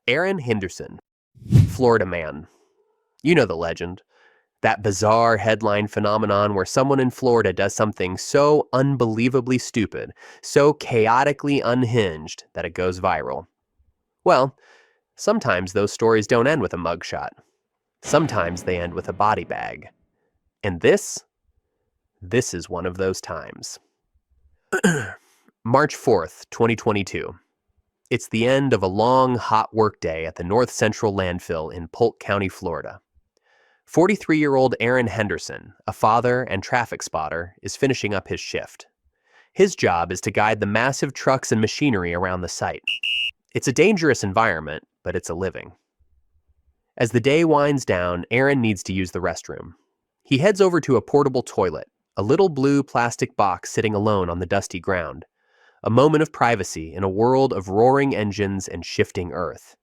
Aaron Henderson, Florida man. You know the legend. That bizarre headline phenomenon where someone in Florida does something so unbelievably stupid, so chaotically unhinged that it goes viral. Well, sometimes those stories don't end with a mugshot. Sometimes they end with a body bag. And this is one of those times. March 4th, 2022. It's the end of a long, hot workday at the North Central landfill in Polk County, Florida. 43-year-old Aaron Henderson, a father and traffic spotter, is finishing up his shift. His job is to guide the massive trucks and machinery around the site. It's a dangerous environment, but it's a living. As the day winds down, Aaron needs to use the restroom. He heads over to a portable toilet, a little blue plastic box sitting alone on the dusty ground. A moment of privacy in a world of roaring engines and shifting earth.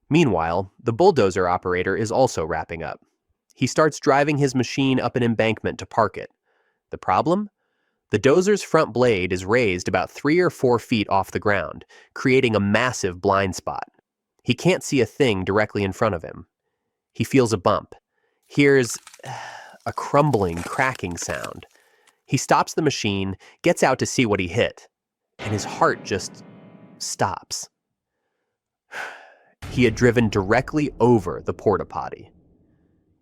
Meanwhile, the bulldozer operator is also wrapping up. He starts driving his machine up an embankment to park it. The problem? The dozer's front blade is raised about 3 or 4 feet off the ground, creating a massive blind spot. He can't see a thing directly in front of him. He feels a bump, hears a crumbling, cracking sound. He stops the machine, gets out to see what he hit, and his heart just stops. He had driven directly over the porta potty,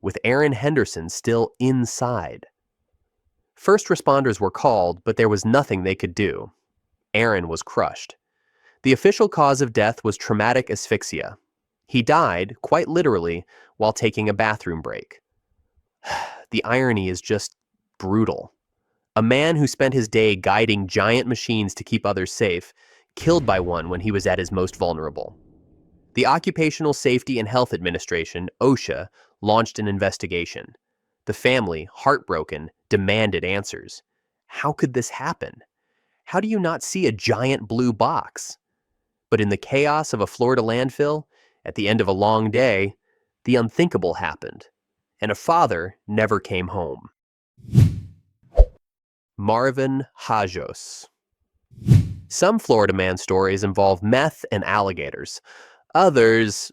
with Aaron Henderson still inside. First responders were called, but there was nothing they could do. Aaron was crushed. The official cause of death was traumatic asphyxia. He died, quite literally, while taking a bathroom break. The irony is just brutal. A man who spent his day guiding giant machines to keep others safe, killed by one when he was at his most vulnerable. The Occupational Safety and Health Administration, OSHA, launched an investigation. The family, heartbroken, demanded answers. How could this happen? How do you not see a giant blue box? But in the chaos of a Florida landfill, at the end of a long day, the unthinkable happened, and a father never came home. Marvin Hajos. Some Florida man stories involve meth and alligators. Others,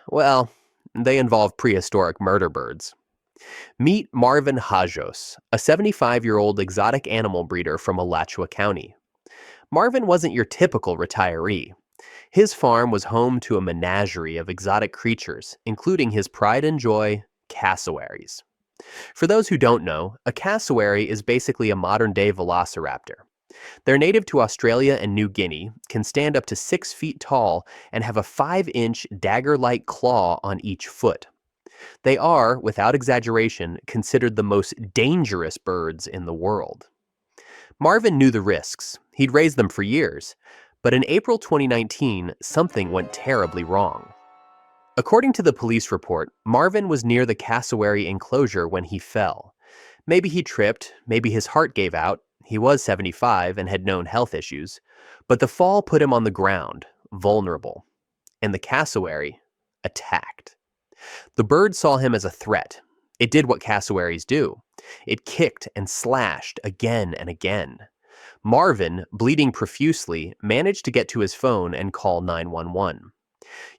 well, they involve prehistoric murder birds. Meet Marvin Hajos, a 75-year-old exotic animal breeder from Alachua County. Marvin wasn't your typical retiree. His farm was home to a menagerie of exotic creatures, including his pride and joy, cassowaries. For those who don't know, a cassowary is basically a modern-day velociraptor. They're native to Australia and New Guinea, can stand up to 6 feet tall, and have a 5-inch dagger-like claw on each foot. They are, without exaggeration, considered the most dangerous birds in the world. Marvin knew the risks. He'd raised them for years. But in April 2019, something went terribly wrong. According to the police report, Marvin was near the cassowary enclosure when he fell. Maybe he tripped, maybe his heart gave out. He was 75 and had known health issues. But the fall put him on the ground, vulnerable. And the cassowary attacked. The bird saw him as a threat. It did what cassowaries do. It kicked and slashed again and again. Marvin, bleeding profusely, managed to get to his phone and call 911.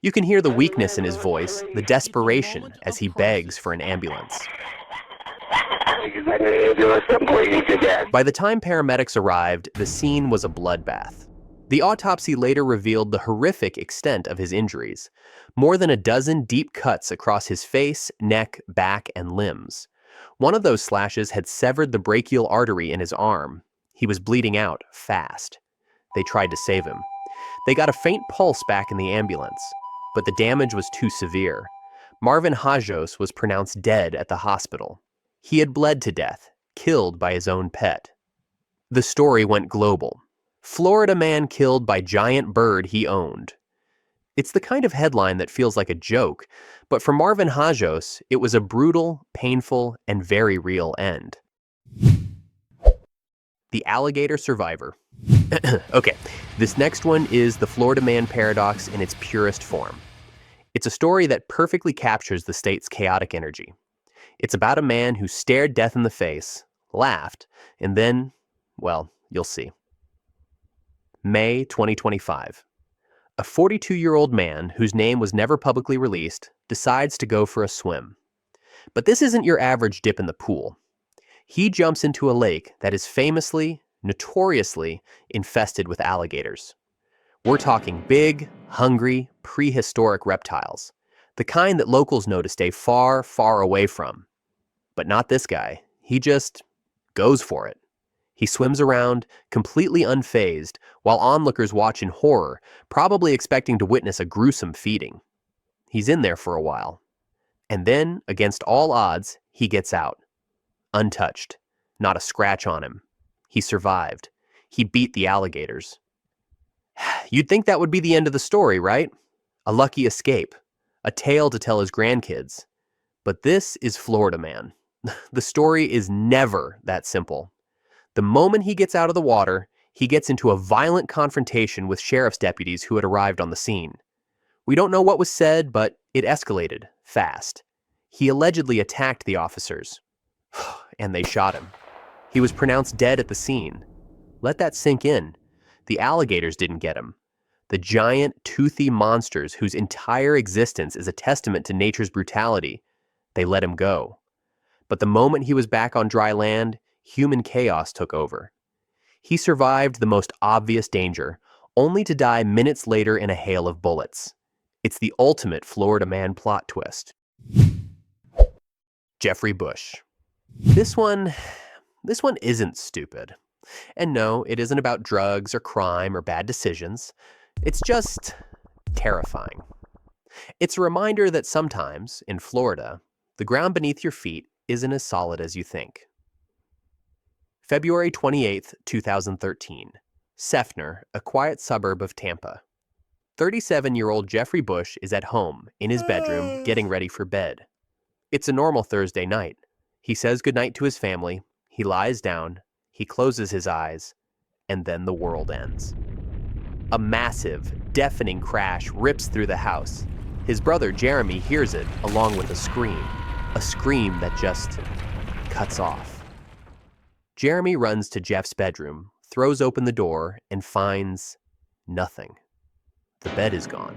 You can hear the weakness in his voice, the desperation, as he begs for an ambulance. By the time paramedics arrived, the scene was a bloodbath. The autopsy later revealed the horrific extent of his injuries. More than a dozen deep cuts across his face, neck, back, and limbs. One of those slashes had severed the brachial artery in his arm. He was bleeding out fast. They tried to save him. They got a faint pulse back in the ambulance, but the damage was too severe. Marvin Hajos was pronounced dead at the hospital. He had bled to death, killed by his own pet. The story went global. Florida man killed by giant bird he owned. It's the kind of headline that feels like a joke, but for Marvin Hajos, it was a brutal, painful, and very real end. The Alligator Survivor. Okay, this next one is the Florida man paradox in its purest form. It's a story that perfectly captures the state's chaotic energy. It's about a man who stared death in the face, laughed, and then, well, you'll see. May 2025. A 42-year-old man whose name was never publicly released decides to go for a swim. But this isn't your average dip in the pool. He jumps into a lake that is famously, notoriously infested with alligators. We're talking big, hungry, prehistoric reptiles, the kind that locals know to stay far, far away from. But not this guy. He just goes for it. He swims around, completely unfazed, while onlookers watch in horror, probably expecting to witness a gruesome feeding. He's in there for a while. And then, against all odds, he gets out. Untouched. Not a scratch on him. He survived. He beat the alligators. You'd think that would be the end of the story, right? A lucky escape. A tale to tell his grandkids. But this is Florida Man. The story is never that simple. The moment he gets out of the water, he gets into a violent confrontation with sheriff's deputies who had arrived on the scene. We don't know what was said, but it escalated fast. He allegedly attacked the officers, and they shot him. He was pronounced dead at the scene. Let that sink in. The alligators didn't get him. The giant, toothy monsters whose entire existence is a testament to nature's brutality, they let him go. But the moment he was back on dry land, human chaos took over. He survived the most obvious danger, only to die minutes later in a hail of bullets. It's the ultimate Florida Man plot twist. Jeffrey Bush. This one isn't stupid. And no, it isn't about drugs or crime or bad decisions. It's just terrifying. It's a reminder that sometimes, in Florida, the ground beneath your feet isn't as solid as you think. February 28, 2013. Seffner, a quiet suburb of Tampa. 37-year-old Jeffrey Bush is at home, in his bedroom, getting ready for bed. It's a normal Thursday night. He says goodnight to his family, he lies down, he closes his eyes, and then the world ends. A massive, deafening crash rips through the house. His brother Jeremy hears it, along with a scream that just cuts off. Jeremy runs to Jeff's bedroom, throws open the door, and finds nothing. The bed is gone.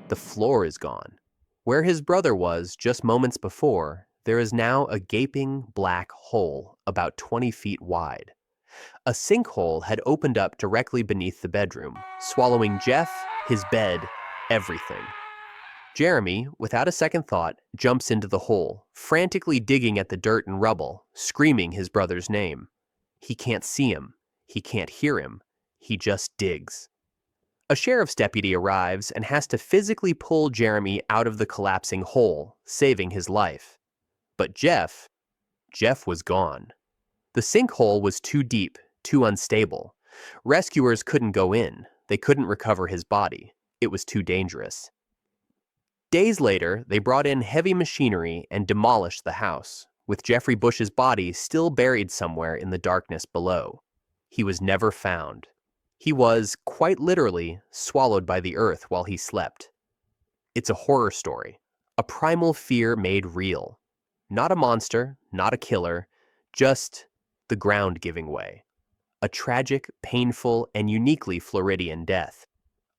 The floor is gone. Where his brother was just moments before, there is now a gaping black hole about 20 feet wide. A sinkhole had opened up directly beneath the bedroom, swallowing Jeff, his bed, everything. Jeremy, without a second thought, jumps into the hole, frantically digging at the dirt and rubble, screaming his brother's name. He can't see him. He can't hear him. He just digs. A sheriff's deputy arrives and has to physically pull Jeremy out of the collapsing hole, saving his life. But Jeff was gone. The sinkhole was too deep, too unstable. Rescuers couldn't go in. They couldn't recover his body. It was too dangerous. Days later, they brought in heavy machinery and demolished the house, with Jeffrey Bush's body still buried somewhere in the darkness below. He was never found. He was, quite literally, swallowed by the earth while he slept. It's a horror story, a primal fear made real. Not a monster, not a killer, just the ground giving way. A tragic, painful, and uniquely Floridian death.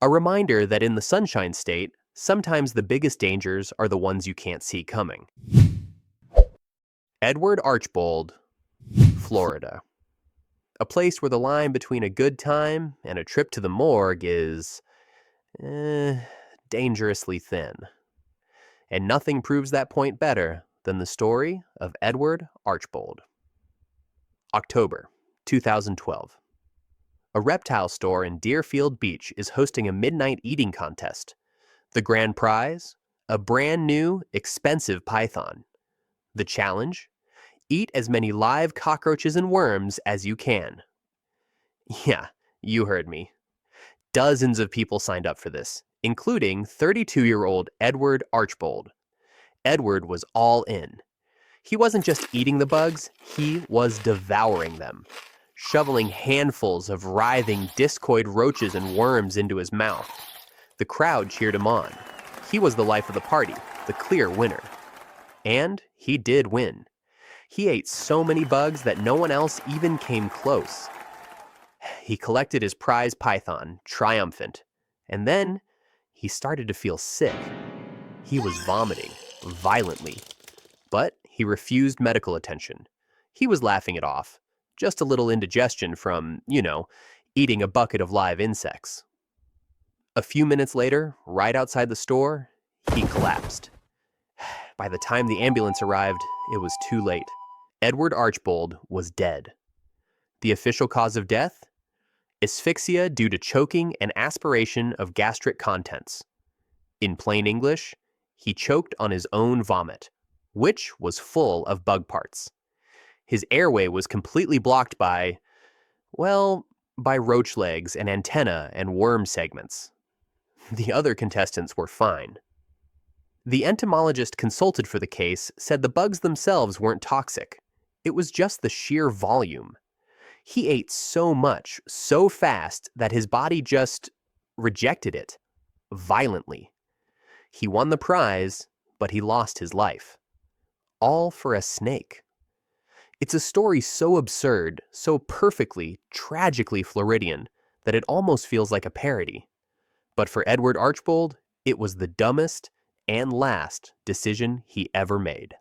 A reminder that in the Sunshine State, sometimes the biggest dangers are the ones you can't see coming. Edward Archbold, Florida. A place where the line between a good time and a trip to the morgue is dangerously thin. And nothing proves that point better than the story of Edward Archbold. October 2012. A reptile store in Deerfield Beach is hosting a midnight eating contest. The grand prize? A brand new, expensive python. The challenge? Eat as many live cockroaches and worms as you can. Yeah, you heard me. Dozens of people signed up for this, including 32-year-old Edward Archbold. Edward was all in. He wasn't just eating the bugs, he was devouring them, shoveling handfuls of writhing, discoid roaches and worms into his mouth. The crowd cheered him on. He was the life of the party, the clear winner. And he did win. He ate so many bugs that no one else even came close. He collected his prize python, triumphant. And then he started to feel sick. He was vomiting violently, but he refused medical attention. He was laughing it off, just a little indigestion from, eating a bucket of live insects. A few minutes later, right outside the store, he collapsed. By the time the ambulance arrived, it was too late. Edward Archbold was dead. The official cause of death? Asphyxia due to choking and aspiration of gastric contents. In plain English, he choked on his own vomit, which was full of bug parts. His airway was completely blocked by roach legs and antenna and worm segments. The other contestants were fine. The entomologist consulted for the case said the bugs themselves weren't toxic. It was just the sheer volume. He ate so much, so fast, that his body just rejected it, violently. He won the prize, but he lost his life. All for a snake. It's a story so absurd, so perfectly, tragically Floridian, that it almost feels like a parody. But for Edward Archbold, it was the dumbest and last decision he ever made.